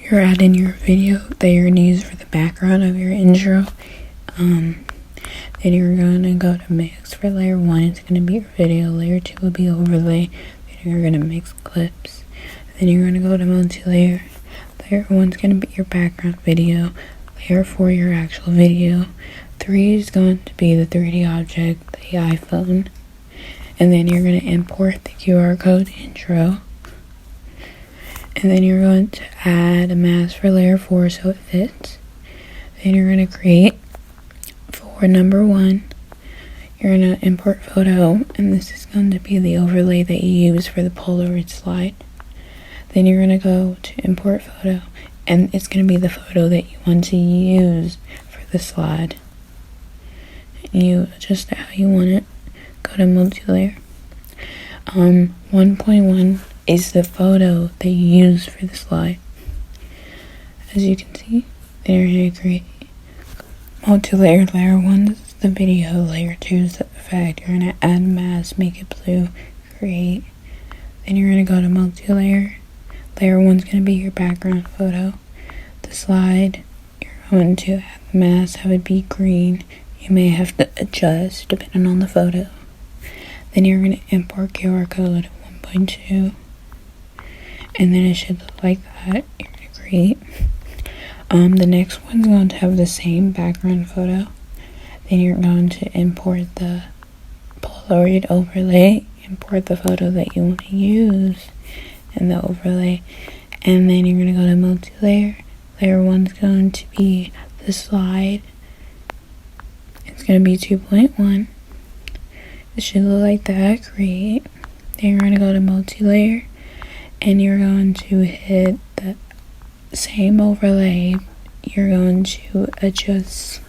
you're adding your video that you're going to use for the background of your intro. Then you're going to go to mix for layer 1. It's going to be your video. Layer 2 will be overlay. Then you're going to mix clips. Then you're going to go to multi-layer. Layer 1 is going to be your background video. Layer 4 your actual video. 3 is going to be the 3D object, the iPhone. And then you're going to import the QR code intro. And then you're going to add a mask for layer 4 so it fits. Then you're going to create for number 1. You're going to import photo, and this is going to be the overlay that you use for the Polaroid slide. Then you're going to go to import photo, and it's going to be the photo that you want to use for the slide. And you adjust it how you want it. Go to multi-layer. 1.1 is the photo that you use for the slide. As you can see, then you're going to create multi-layer. Layer 1 is the video. Layer 2 is the effect. You're going to add mask, make it blue, create. Then you're going to go to multi-layer. Layer 1 is going to be your background photo. The slide, you're going to add the mask, have it be green. You may have to adjust depending on the photo. Then you're going to import QR code 1.2. And then it should look like that. You're going to create. The next one's going to have the same background photo. Then you're going to import the Polaroid overlay. Import the photo that you want to use in the overlay. And then you're going to go to multi-layer. Layer 1 is going to be the slide. It's going to be 2.1. It should look like that. Create. Then you're going to go to multi-layer. And you're going to hit the same overlay. You're going to adjust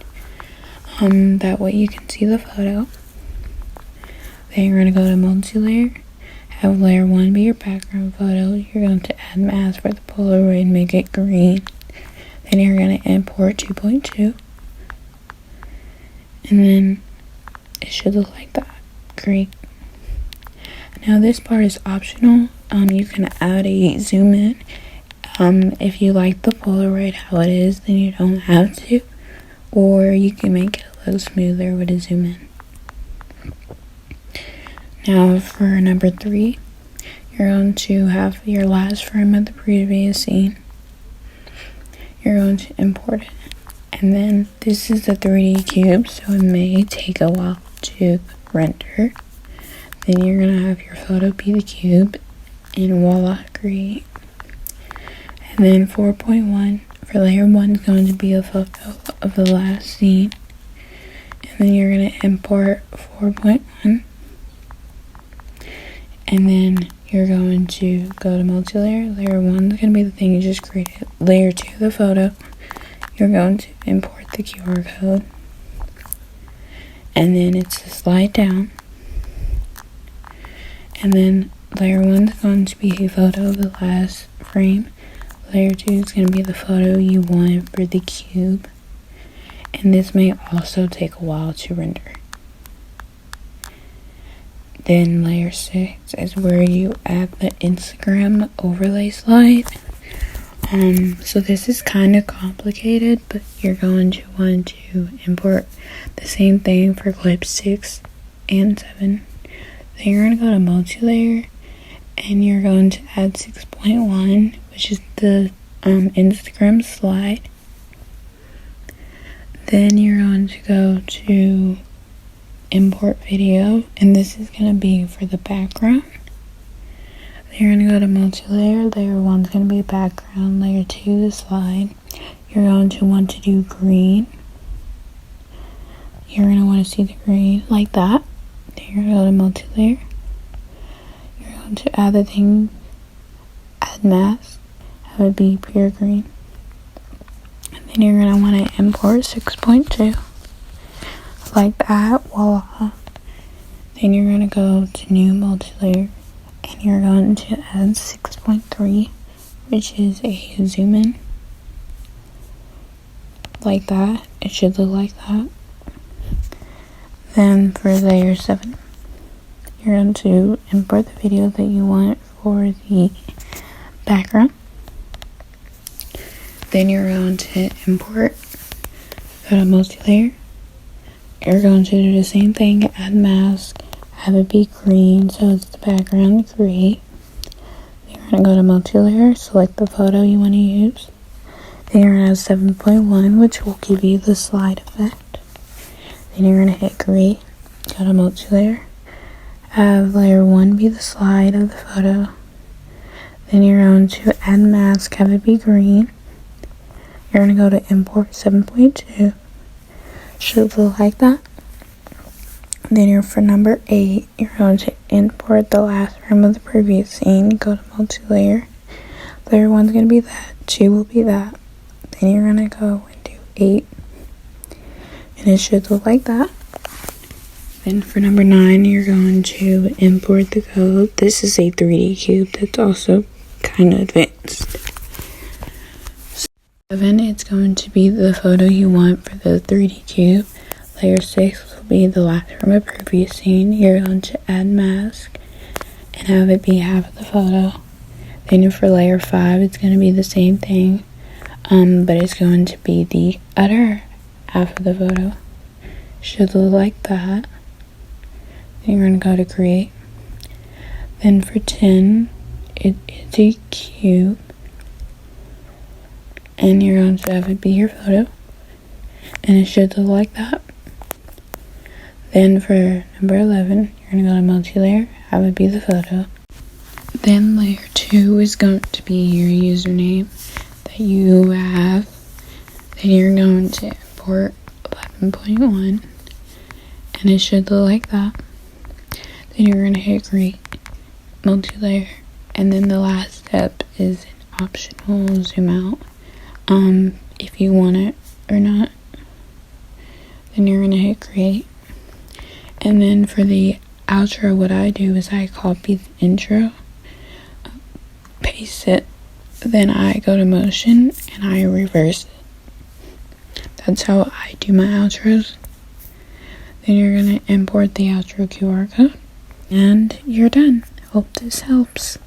that way you can see the photo. Then you're going to go to multi-layer. Have layer 1 be your background photo. You're going to add mask for the Polaroid, make it green. Then you're going to import 2.2. And then it should look like that. Great. Now this part is optional. You can add a zoom in. If you like the Polaroid how it is, then you don't have to. Or you can make it a little smoother with a zoom in. Now for number 3, you're going to have your last frame of the previous scene. You're going to import it. And then this is the 3D cube, so it may take a while to render. Then you're going to have your photo be the cube, and voila, create. And then 4.1 for layer 1 is going to be a photo of the last scene. And then you're going to import 4.1. And then you're going to go to multi-layer. Layer 1 is going to be the thing you just created. Layer 2, the photo. You're going to import the QR code. And then it's the slide down. And then layer 1 is going to be a photo of the last frame. Layer 2 is going to be the photo you want for the cube. And this may also take a while to render. Then layer 6 is where you add the Instagram overlay slide. So this is kind of complicated, but you're going to want to import the same thing for clips 6 and 7. Then you're going to go to multi-layer, and you're going to add 6.1, which is the Instagram slide. Then you're going to go to import video, and this is going to be for the background. Then you're going to go to multi-layer. Layer 1 is going to be background. Layer 2 the slide. You're going to want to do green. You're going to want to see the green like that. Then you're going to go to multi-layer. You're going to add the thing, add mask, have it be pure green. And then you're going to want to import 6.2 like that. Voila. Then you're going to go to new multi-layer, and you're going to add 6.3, which is a zoom in like that. It should look like that. Then for layer 7, you're going to import the video that you want for the background. Then you're going to hit import, go to multi-layer. You're going to do the same thing, add mask, have it be green so it's the background gray. Then you're going to go to multi-layer, select the photo you want to use. Then you're going to have 7.1, which will give you the slide effect. Then you're going to hit create, go to multi-layer, have layer 1 be the slide of the photo. Then you're going to add mask, have it be green. You're going to go to import 7.2. Should look like that. Then you're for number 8, you're going to import the last frame of the previous scene. Go to multi-layer. Layer 1's going to be that, 2 will be that. Then you're going to go and do 8. And it should look like that. Then for number 9, you're going to import the code. This is a 3D cube that's also kind of advanced. 7, it's going to be the photo you want for the 3D cube. Layer 6 will be the last from a previous scene. You're going to add mask and have it be half of the photo. Then for layer 5, it's going to be the same thing, but it's going to be the other half of the photo. Should look like that. Then you're going to go to create. Then for 10, it is a cube. And you're going to have it be your photo. And it should look like that. Then for number 11, you're going to go to multi-layer, have it be the photo. Then layer 2 is going to be your username that you have. Then you're going to import 11.1. And it should look like that. Then you're going to hit create, multi-layer. And then the last step is an optional zoom out. If you want it or not. Then you're going to hit create. And then for the outro, what I do is I copy the intro, paste it, then I go to motion and I reverse it. That's how I do my outros. Then you're going to import the outro QR code and you're done. Hope this helps.